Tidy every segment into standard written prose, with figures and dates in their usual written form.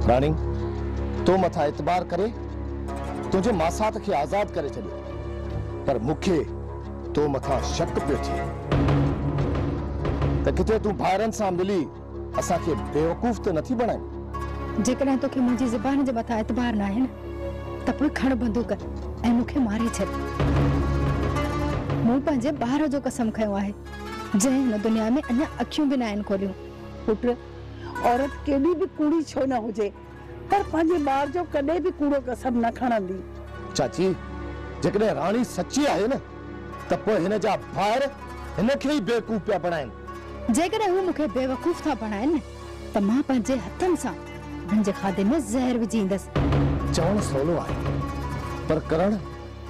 रानी तो मथा एतबार करे तुझे मासात के आजाद करे छॾियो, पर मुखे तो मथा शक पियो थिए त किथे तू भाइरनि सां मिली असा के बेवकूफ तो नथी बनाए। जेकॾहिं तोखे मुंहिंजी ज़बान जे मथा एतबार न आहे न त पोइ खण बंदूक ऐं मूंखे मारे छॾ। मूं पंहिंजे ॿार जो कसम खयो आहे जंहिं हिन दुनिया में अञा अखियूं बि न आहिनि खोलियूं। पुट औरत केॾी बि कूड़ी छो न हुजे पर पंहिंजे ॿार जो कॾहिं बि कूड़ो कसम न खणंदी। चाची जेकॾहिं राणी सच्ची आहे न त पोइ हिन जा भाइर हिनखे ई बेवकूफ पिया बणाइनि। जेकॾहिं हू मूंखे बेवकूफ था बणाइनि न त मां पंहिंजे हथनि सां हुननि जे खाधे में ज़हर विझी ईंदसि। चवणु सवलो आहे पर करणु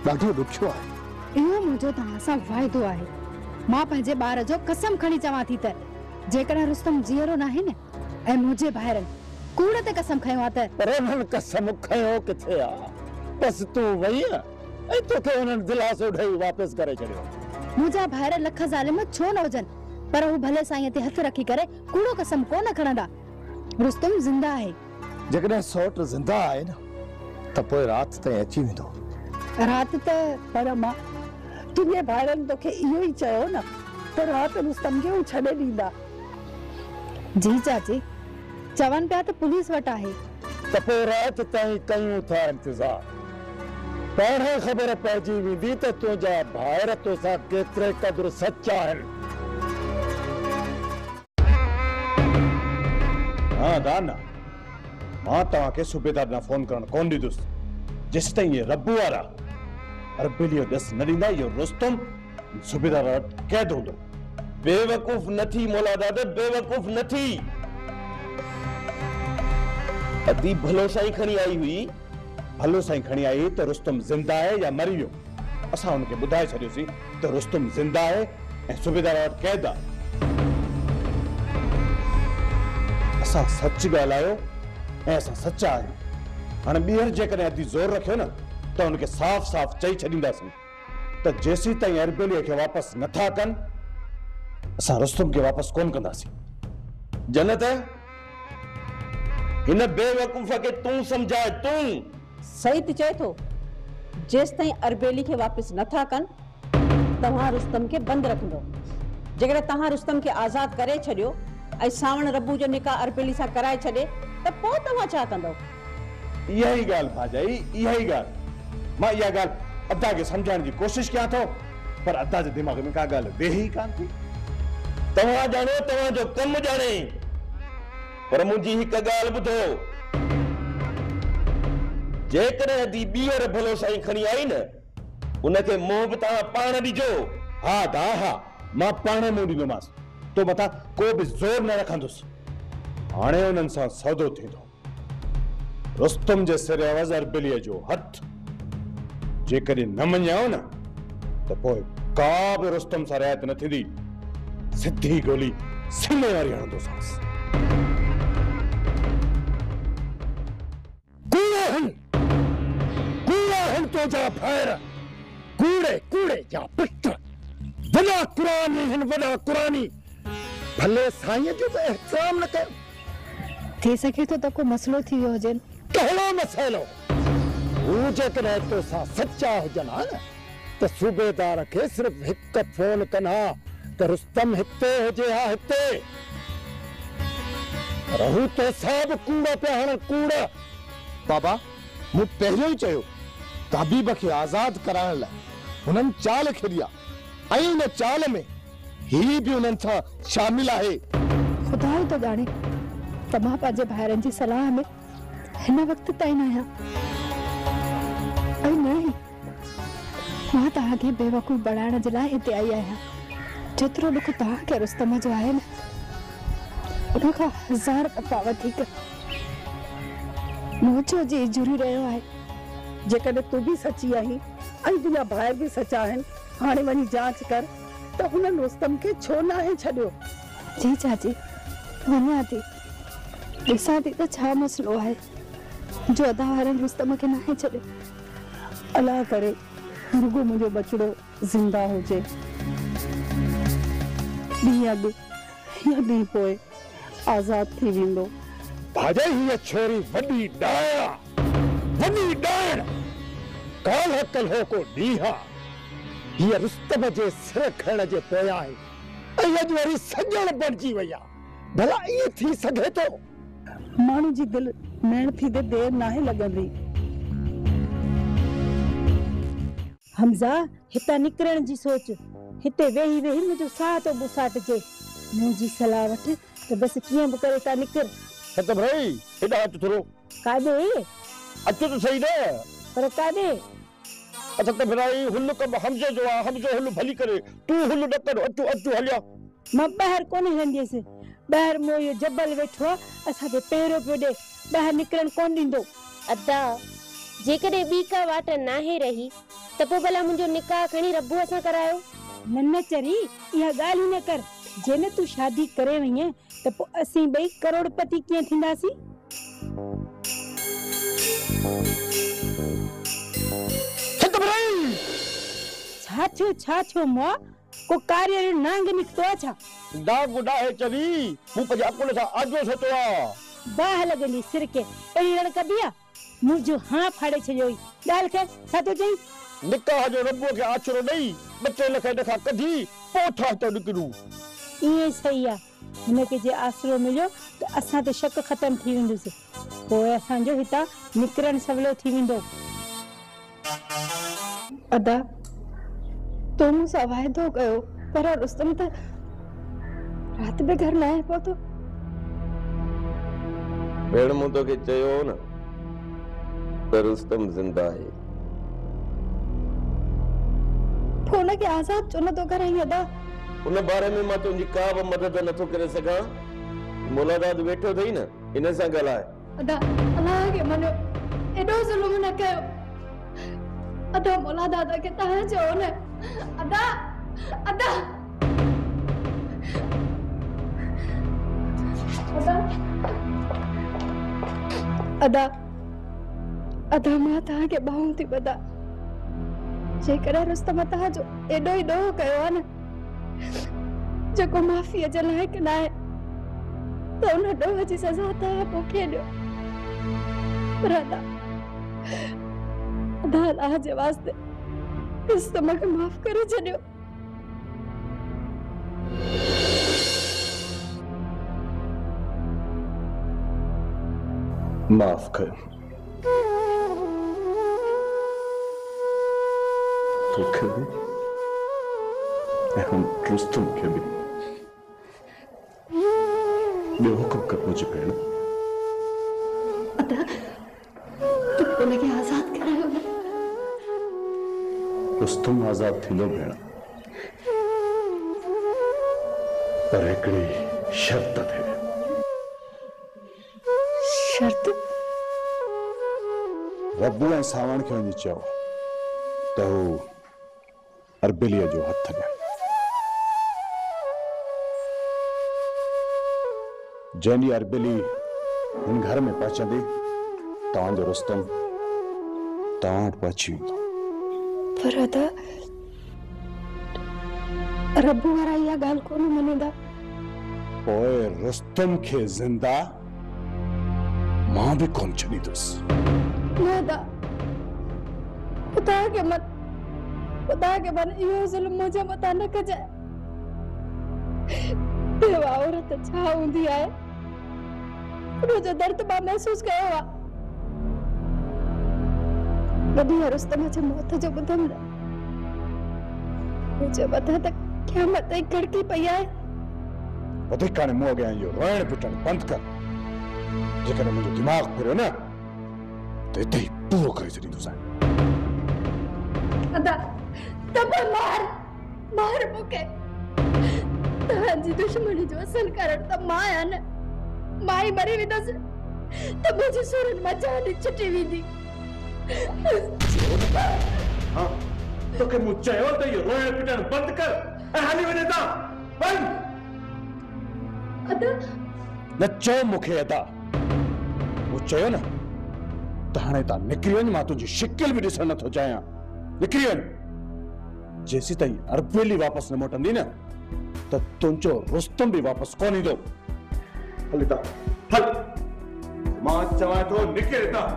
ॾाढो ॾुखियो आहे। इहो मुंहिंजो तव्हां सां वाइदो आहे। मां पंहिंजे ॿार जो कसम खणी चवां थी त जेकॾहिं रुस्तम जीअरो न आहे न ऐं मुंहिंजे भाइरनि कूड़ ते कसम खयो आहे त पर उन्हनि कसम खयो किथे आहे? बसि तूं वई ऐं तोखे उन्हनि दिलासो ॾेई वापसि करे छॾियो। मुंहिंजा भाइर लख ज़ालिम छो न हुजनि पर हू भले साईं ते हथ रखी करे कूड़ो कसम कोन खणंदा। रुस्तम ज़िंदा आहे। जेकॾहिं सौट ज़िंदा आहे न त पोइ राति ताईं अची वेंदो। राति त पर मां तुंहिंजे भाइरनि तोखे इहो ई चयो न त राति रुस्तम खे हू छॾे ॾींदा। जी चाची चवनि पिया त पुलिस वटि आहे त पोइ राति ताईं कयूं था इंतज़ार। पाणे ख़बर पइजी वेंदी त तुंहिंजा भाइर तोसां केतिरे क़दुरु सचा आहिनि। हाँ दाना मां तव्हांखे सूबेदार ना फोन करण कोन ॾींदुसि जेसि ताईं ये रब्बू वारा अरबेलियो ॾस न ॾींदा। इहो रुस्तम सूबेदार वटि क़ैद हूंदो। बेवकूफ नथी मौला दादा, बेवकूफ नथी। अदी भलो साईं खणी आई हुई। भलो साईं खणी आई त रुस्तम ज़िंदा आहे या मरी वियो। असां हुनखे ॿुधाए छॾियोसीं त रुस्तम ज़िंदा आहे ऐं सूबेदार वटि क़ैद आहे। असां सच ॻाल्हायो ऐं असां सचा आहियूं। हाणे ॿीहर जेकॾहिं अदी ज़ोर रखियो न त हुनखे साफ़ साफ़ चई छॾींदासीं त जेसी ताईं अरबेलीअ खे वापसि नथा कनि असां रुस्तम खे वापसि कोन कंदासीं। जन्नत हिन बेवकूफ के तू समझाए। तू सही त चए थो जेसि ताईं अरबेली खे वापसि नथा कनि तव्हां रुस्तम खे बंदि रखंदो। जेकॾहिं तव्हां रुस्तम खे आज़ाद करे छॾियो ऐं सावण रब्बू जो निकाह अरबेली सां कराए छॾे त पोइ तव्हां छा कंदव? इहा ई ॻाल्हि भाॼाई, इहा ई ॻाल्हि। मां इहा ॻाल्हि अदा खे सम्झाइण जी कोशिशि कयां थो पर अदा जे दिमाग़ में का ॻाल्हि वेही ई कान थी। तव्हां ॼाणो तव्हांजो कमु ॼाणे पर मुंहिंजी हिकु ॻाल्हि ॿुधो। जेकॾहिं अदी ॿीहर भलो साईं खणी आई न उनखे मोह बि तव्हां पाण ॾिजो। हा दा हा मां पाण मुंहुं ॾींदोमांसि। तो मथां को बि ज़ोर न रखंदुसि। हाणे उन्हनि सां सौदो थींदो। रुस्तम जे सिरे अवज़ अरबेलीअ जो हथ जेकॾहिं न मञियो न त पोइ का बि रुस्तम सां रिआयत न थींदी। सिधी गोली सीने वारी हणंदोसांसि। तो जा भाइर कूड़े कूड़े जा पुट वॾा कुरानी हिन वॾा कुरानी भले साईं जो बि एहतराम न कयो। थी सके तो को मसलो थी वियो हुजे। कहिड़ो मसइलो? हू जेकॾहिं तोसां सचा हुजनि हा न त सूबेदार खे सिर्फ़ हिकु फोन कनि हा त रुस्तम हिते हुजे हा हिते। रहू तोसां बि कूड़ पिया हणनि कूड़। बाबा मूं पहिरियों ई चयो ताबीब खे आज़ाद कराइण लाइ हुननि चाल खेॾी आहे ऐं हिन चाल में ही बि हुननि सां शामिल आहे। खुदा ई तो ॼाणे त मां पंहिंजे भाइरनि जी सलाह में हिन वक़्त ताईं न आहियां। ऐं न ई मां तव्हांखे बेवकूफ़ बणाइण जे लाइ हिते आई आहियां। जेतिरो ॾुख तव्हांखे रुस्तम जो आहे न उन खां 1000 दफ़ा वधीक मुंहिंजो जी जुड़ी रहियो आहे। जेकॾहिं तूं बि सची आहीं ऐं तुंहिंजा भाइर बि सचा आहिनि हाणे वञी जांच कर त हुननि रुस्तम खे छो न आहे छॾियो। जी चाची वञा थी ॾिसां थी त छा मसलो आहे जो अदा वारनि रुस्तम खे न आहे छॾियो। अलाह करे रुगो मुंहिंजो बचड़ो ज़िंदा हुजे। ॾींहुं अॻु या ॾींहुं पोइ आज़ाद थी वेंदो भाॼाई हीअ छोरी वॾी डायण काल्ह कल्हो को ॾींहुं हीअ रुस्तम जे सिर खणण जे पोयां आहे ऐं अॼु वरी सॼण बणिजी वई आहे। भला ईअं थी सघे थो? माण्हू जी दिलि नैण थी दे देर नाहे लॻंदी। हमज़ा हितां निकिरण जी सोच, हिते वेही वेही मुंहिंजो साह थो बुसाटजे। मुंहिंजी सलाह वठ त बसि कीअं बि करे था निकिर। त भाई हेॾा अचु थोरो। काॾे? अचु त सही न। पर काॾे? अच्छा त भाई हुल कम हमज़े जो आहे, हमज़ो हुल भली करे, तूं हुल न कर। अचु हलिया। मां ॿाहिरि कोन हलंदसि। ॿाहिरि मूं इहो जबल वेठो आहे, असांखे पहिरियों पियो ॾे, ॿाहिरि निकिरण कोन ॾींदो। अदा जेकॾहिं ॿी का वाट नाहे रही त पोइ भला मुंहिंजो निकाह खणी रबूअ सां करायो। न चरी, इहा ॻाल्हि न कर। जे न तूं शादी करे वई आहीं त पोइ असीं ॿई करोड़पति कीअं थींदासीं? छा थियो मुआ? को कार्य नांग निकतो आहे छा? डाग डाहे चरी मूं पंहिंजे अकुल सां आजो सोचो आहे। बाह लॻंदी सिर के अहिड़ी रण कबी आहे? मुंहिंजो हाँ फाड़े छॾियो ई। ॻाल्हि खे छा थो चई? निकाह जो रबूअ खे आछरो ॾेई 2 लख ॾखा कढी पोइ ठा त निकिरूं। ईअं सही आहे। हिनखे जे आसरो मिलियो त असां ते शक ख़तम थी वेंदुसि, पोइ असांजो हितां निकिरण सवलो थी वेंदो। अदा तो मूंसां वाइदो कयो, पर रुस्तम त राति बि घर न आहे पहुतो। भेण मूं तोखे चयो न त रुस्तम ज़िंदा आहे। पोइ हुनखे आज़ाद छो नथो कराई? अदा उन बारे में मां तुंहिंजी का बि मदद नथो करे सघां। मुलादात वेठो अथई न, इन सां ॻाल्हाए। अदा अलाह खे मञो, एॾो ज़ुल्म न कयो। अदा मुलादात खे तव्हां चयो न। अदा अदा अदा अदा मां तव्हांखे ॿाहूं थी ॿधा। जेकॾहिं रुस्तम तव्हांजो एॾो ई ॾोह कयो आहे न, जेको माफ़ीअ जे लाइक़ न आहे, त उन ॾोह जी सज़ा तव्हां मूंखे ॾियो। पर अदा अल्लाह जे वास्ते रुस्तम खे माफ़ करे छॾियो। माफ़ कर। तोखे भी ऐं हुन रुस्तम खे भी ॿियो हुकुम कर मुंहिंजी भेण। अदा तूं हुनखे आज़ाद करायो न। रुस्तम आज़ाद थींदो भेण, पर हिकिड़ी शर्त ते। शर्त? रब्बू ऐं सावण खे वञी चयो त हू अरबिलीअ जो हथ ॾियनि। जंहिं ॾींहुं अरबिली हिन घर में पहुचंदी, तव्हांजो रुस्तम तव्हां वटि पहुची वेंदो। पर अदा रब्बू वारा इहा ॻाल्हि कोन मञींदा। पोइ रुस्तम खे ज़िंदा मां भी कोन छॾींदुसि। न अदा खुदा के मन इहो ज़ुल्म मुंहिंजे मथां न कजाए। बेवा औरत छा हूंदी आहे, उनजो दर्द मां महसूस कयो आहे। कॾहिं रुस्तम जे मौत जो ॿुधमि न, मुंहिंजे मथां त क़यामत ई गड़की पई आहे। वधीक हाणे मूं अॻियां इहो रोइण पिटण बंदि कर। जेकॾहिं मुंहिंजो दिमाग़ फिरियो न त हिते ई पूरो करे छॾींदुसि। अदा तब मार मूंखे। तव्हांजी दुश्मनी जो असर करण त मां आहियां न। मां ई मरी वेंदसि त मुंहिंजी सुरनि मां जान छुटी वेंदी। हाँ, तोखे मूं चयो त इहो रोइण पिटण बंदि कर ऐं हली वञे था। बंदि। अदा न चओ मूंखे अदा। मूं चयो न त हाणे तां निकिरी वञ। मां तुंहिंजी शिकिल बि ॾिसण नथो चाहियां। निकिरी वञ। जेसीं ताईं अरबेली वापसि न मोटंदी न त तुंहिंजो रुस्तम बि वापसि कोन ईंदो। हल था हल। मां चवां थो निकिर हितां।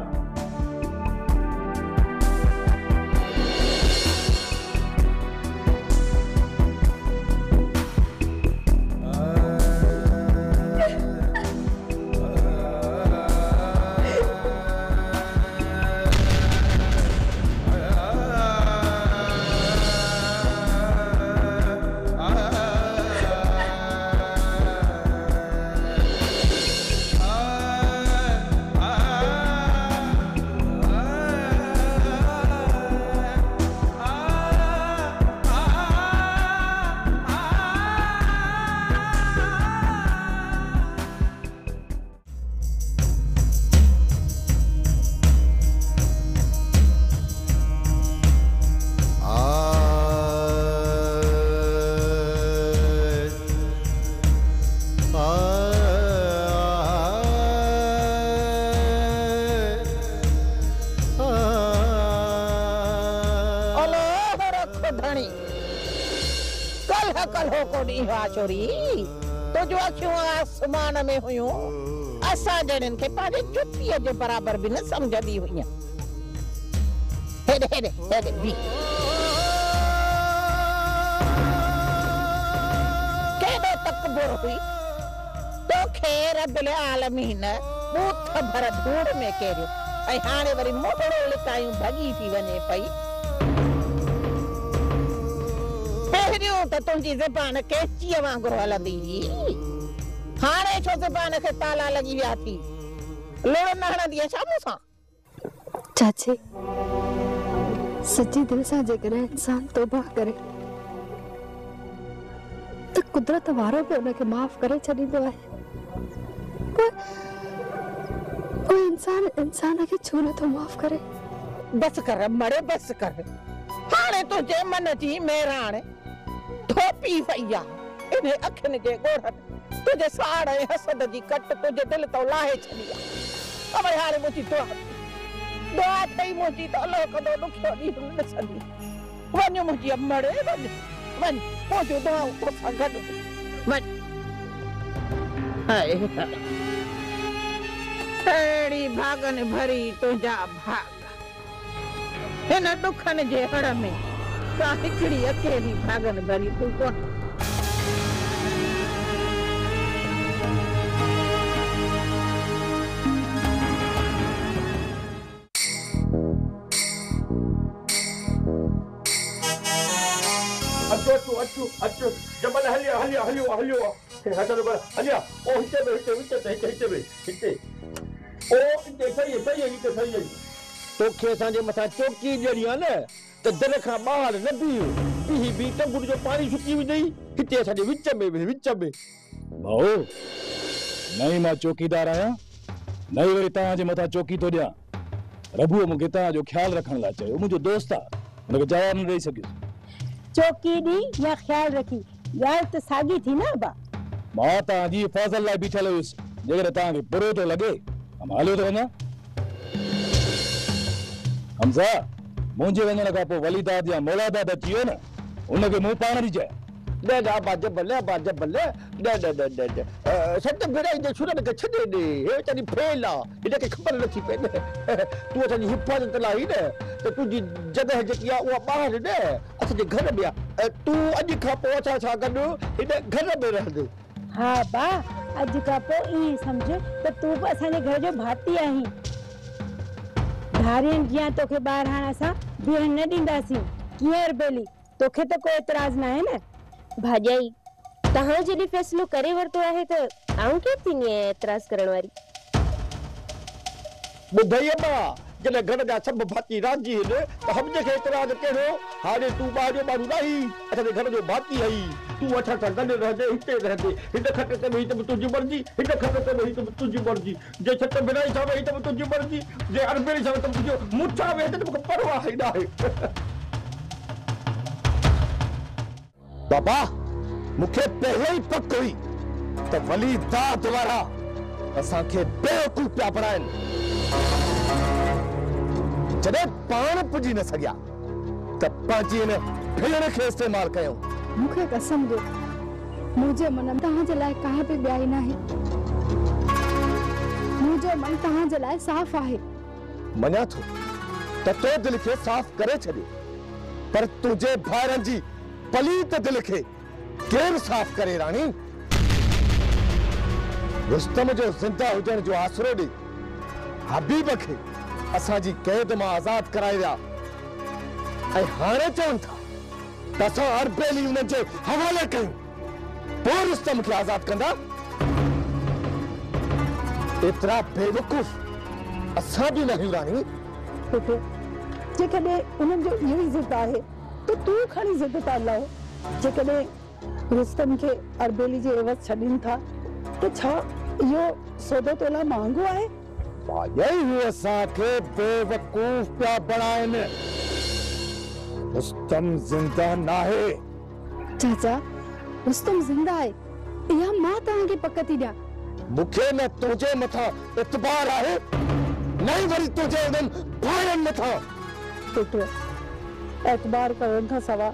चोरी तो जो अखियूं आसमान में हुयूं असां जणनि खे पंहिंजे चुप्पीअ जे बराबर बि न समझंदी हुई। हेॾे हेॾे हेॾे बी केॾो तकबुर हुई तोखे रब्बुल आलमीन बूथ भर धूड़ में केरियो ऐं हाणे वरी मोटड़ो लिकायूं भॼी थी वञे पई। पहिरियों त तुंहिंजी ज़बान कैचीअ वांगुरु हलंदी हुई, हाणे छो ज़बान खे ताला लॻी विया थी? लुड़ न हणंदी छा मूंसां? चाची सच्ची दिल सां जेकॾहिं इंसान तौबा करे त कुदरत वारो बि उनखे माफ़ करे छॾींदो आहे। कोई इंसान खे छो नथो माफ़ करे? बस कर मरे बस कर। हाणे तुंहिंजे मन जी मेराण थोपी वई आहे। इन अखियुनि जे ॻोढ़नि तुंहिंजे साड़ ऐं हसद जी कट तुंहिंजे दिल तो लाहे छॾी आहे। अब हाणे मुंहिंजी दुआ थई मुंहिंजी त अलाह कदो ॾुखियो ॾींहुं न ॾिसंदी। वञ मुंहिंजी मरे वञ वञ मुंहिंजूं दुआऊं तोसां गॾु वञ। हाय अहिड़ी भागनि भरी तुंहिंजा भाग हिन ॾुखनि जे हड़ में का हिकिड़ी अकेली भागनि भरी तूं कोन। अचो जबल हलियो हटो बर हलिया ओ हिते ओ सही तोखे असांजे मथां चौकी ॾियणी आहे न त दर खां ॿाहिरि न बीह बी टंगुर जो पाणी सुकी विझई हिते असांजे विच में भाऊ नहीं मां चौकीदार आहियां नहीं वरी तव्हांजे मथां चौकी थो ॾियां। रबूअ मूंखे तव्हांजो ख्यालु रखण लाइ चयो, मुंहिंजो दोस्त आहे, हुनखे जवाबु न ॾेई सघियुसि। चौकी दी या ख्याल रखी ॻाल्हि त साॻी थी न बा। मां तव्हांजी हिफ़ाज़त लाइ बीठल हुयुसि, जेकर तव्हांखे बुरो थो लॻे हलियो थो वञा। हमज़ा मुंहिंजे वञण खां पोइ वलीदाद या मौलादाद अची वियो न उनखे मूं पाण थी चए सत भेराई जे छुरनि खे छॾे ॾे हे तनी फेल आहे हिनखे ख़बर नथी पए न तूं असांजी हिफ़ाज़त लाइ न त तुंहिंजी जॻह जेकी आहे उहा ॿाहिरि न असांजे घर में आहे। तूं अॼु खां पोइ असां सां गॾु हिन घर में रहंदे। हा बा अॼु खां पोइ ईअं सम्झ त तूं बि असांजे घर जो भाती आहीं। धारियुनि जीअं तोखे ॿाहिरि हाणे असां बीहण न ॾींदासीं। कीअं अरबेली तोखे त कोई एतिराज़ न आहे न? भाॼाई तव्हां जॾहिं फ़ैसिलो करे वरितो आहे त आऊं केरु थींदी आहियां एतिराज़ करण वारी? ॿुधई मां जॾहिं घर जा सभु भाती राज़ी आहिनि त हमजे खे एतिराज़ कहिड़ो? हाणे तूं ॿाहिरि जो माण्हू न आहीं, असांजे घर जो भाती आहीं। तूं असां सां गॾु रहंदे हिते रहंदे हिन खट ते वेही त बि तुंहिंजी मर्ज़ी, हिन खट ते वेही त बि तुंहिंजी मर्ज़ी, जे छत बिराई सां वेही त बि तुंहिंजी मर्ज़ी, जे अरबेली सां त तुंहिंजो मुठा वेही त मूंखे परवाह ई न आहे। बाबा मूंखे पहिरियों ई पक हुई त वलीदाद वारा असांखे बेवकूफ़ पिया बणाइनि। जॾहिं पाण पुॼी न सघिया त पंहिंजी हिन भेण खे इस्तेमालु कयूं। मूंखे कसम ॾियो मुंहिंजे मन में तव्हांजे लाइ का बि ॿियाई न आहे। मुझो मन तहां जे लाइ साफ़ आहे। मञा थो त तो दिल खे साफ़ करे छॾियो, पर तुंहिंजे भाइरनि जी पलीत दिल खे केरु साफ़ करे राणी? रुस्तम जो ज़िंदा हुजण जो आसरो ॾेई हबीब खे असांजी क़ैद मां आज़ाद कराए विया ऐं हाणे चवनि था त असां अरबेली उन्हनि जे हवाले कयूं, पोइ रुस्तम खे आज़ाद कंदा। एतिरा बेवकूफ़ असां बि न आहियूं राणी। पुट जेकॾहिं उन्हनि जो इहो ई ज़िद आहे त तूं खणी ज़िद था लहो। जेकॾहिं रुस्तम खे अरबेली जे एवज़ छॾीनि था त छा इहो सौदो तोला महांगो आहे? यही असांखे बेवकूफ़ पिया बणाइनि। रुस्तम ज़िंदा नाहे। चाचा, रुस्तम ज़िंदा आहे, इहा मां तव्हांखे पक थी ॾियां। मूंखे न तुंहिंजे मथां इतबार आहे, न ई वरी तुंहिंजे उन्हनि भाइरनि मथां। पुट एतबार करण खां सवाइ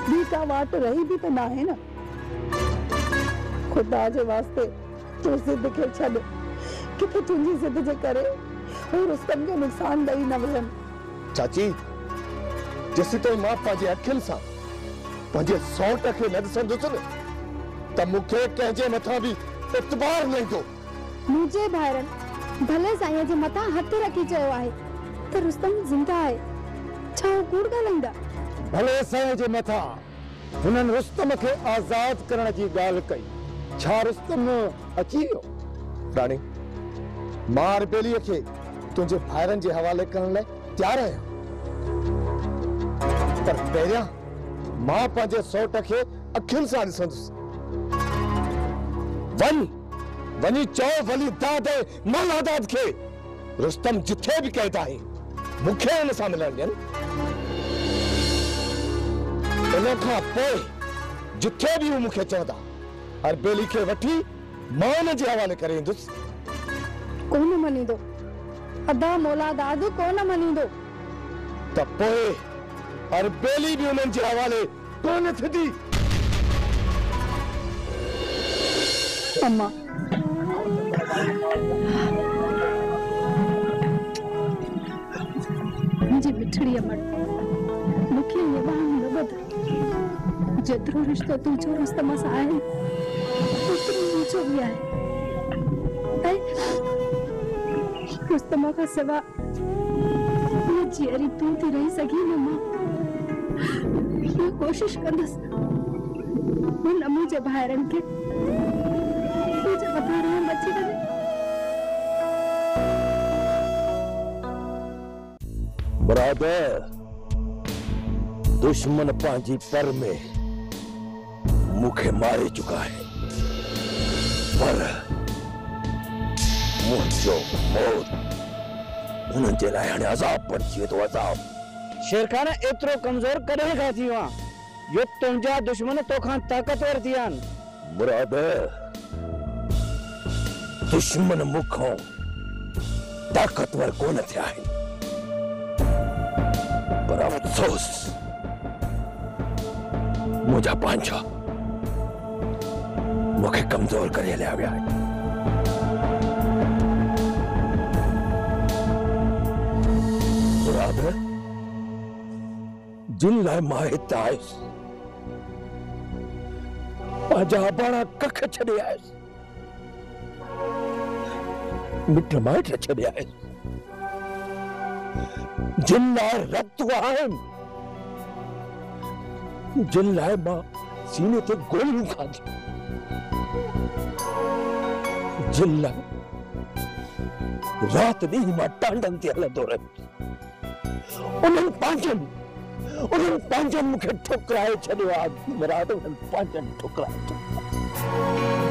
ॿी का वाट रही बि त न आहे न। खुदा जे वास्ते तूं ज़िद खे छॾ, किथे तुंहिंजी ज़िद जे करे हू रुस्तम खे नुक़सान ॾेई न वञनि। चाची, जेसीं ताईं मां पंहिंजे अखियुनि सां पंहिंजे सौट खे न ॾिसंदुसि न त मूंखे कंहिंजे मथां बि इतबार न ईंदो। मुंहिंजे भाइरनि भले साईं जे मथां हथ रखी चयो आहे त रुस्तम ज़िंदा आहे, छा हू कूड़ ॻाल्हाईंदा? भले साईं जे मथां हुननि रुस्तम खे आज़ाद करण जी ॻाल्हि कई, छा रुस्तम अची वियो? राणी, मां अरबेलीअ खे तुंहिंजे भाइरनि जे हवाले करण लाइ तयारु आहियां, पर पहिरियां मां पंहिंजे सौट खे अखियुनि सां ॾिसंदुसि। वञी चओ वली दादे मल आदाद खे रुस्तम जिथे बि क़ैद आहे मूंखे हुन सां मिलण ॾियनि। इन खां पोइ जिथे बि हू मूंखे चवंदा अरबेली खे वठी मां हुन जे हवाले करे ईंदुसि। कोन मञींदो, अदा मौलादाद कोन मञींदो। त पोइ अरबेली बि उन्हनि जे हवाले कोन थींदी। अम्मा, मुंहिंजी मिठड़ी अमड़, मूंखे इहे ॿाहूं न ॿध। जेतिरो रिश्तो तुंहिंजो रुस्तम सां आहे ओतिरो मुंहिंजो बि आहे। ऐं रुस्तम खां सवाइ हुन जीअरी तूं थी रही सघी न। मां इहा कोशिश कंदसि हुन मुंहिंजे भाइरनि खे मुंहिंजे मथां रहम अची वञे। बरादर, दुश्मन पंहिंजी पर में मूंखे मारे चुका है, पर मुंहिंजो मौत उन्हनि जे लाइ हाणे अज़ाब बणिजी वेंदो। अज़ाब शेरखान एतिरो कमज़ोर कॾहिं खां थी वियो आहे जो तुंहिंजा दुश्मन तोखां ताक़तवर थी विया आहिनि? मुराद, दुश्मन मूंखां ताक़तवर कोन थिया आहिनि, पर अफ़सोस मुंहिंजा पंहिंजा मूंखे कमज़ोर करे हलिया विया आहिनि। मुराद, जिन लाइ मां हिते आयुसि पंहिंजा अबाणा कख छॾे आयुसि, मिट माइट छॾे आयुसि, जिन लाइ रब्त आहिनि, जिन लाइ मां सीने ते गोलियूं खाधियूं, जिन लाइ रात ॾींहुं मां टांडनि ते हलंदो रहियुसि, उन्हनि पंहिंजनि मूंखे ठुकराए छॾियो आहे। मुराद, उन्हनि पंहिंजनि ठुकराए छॾियो।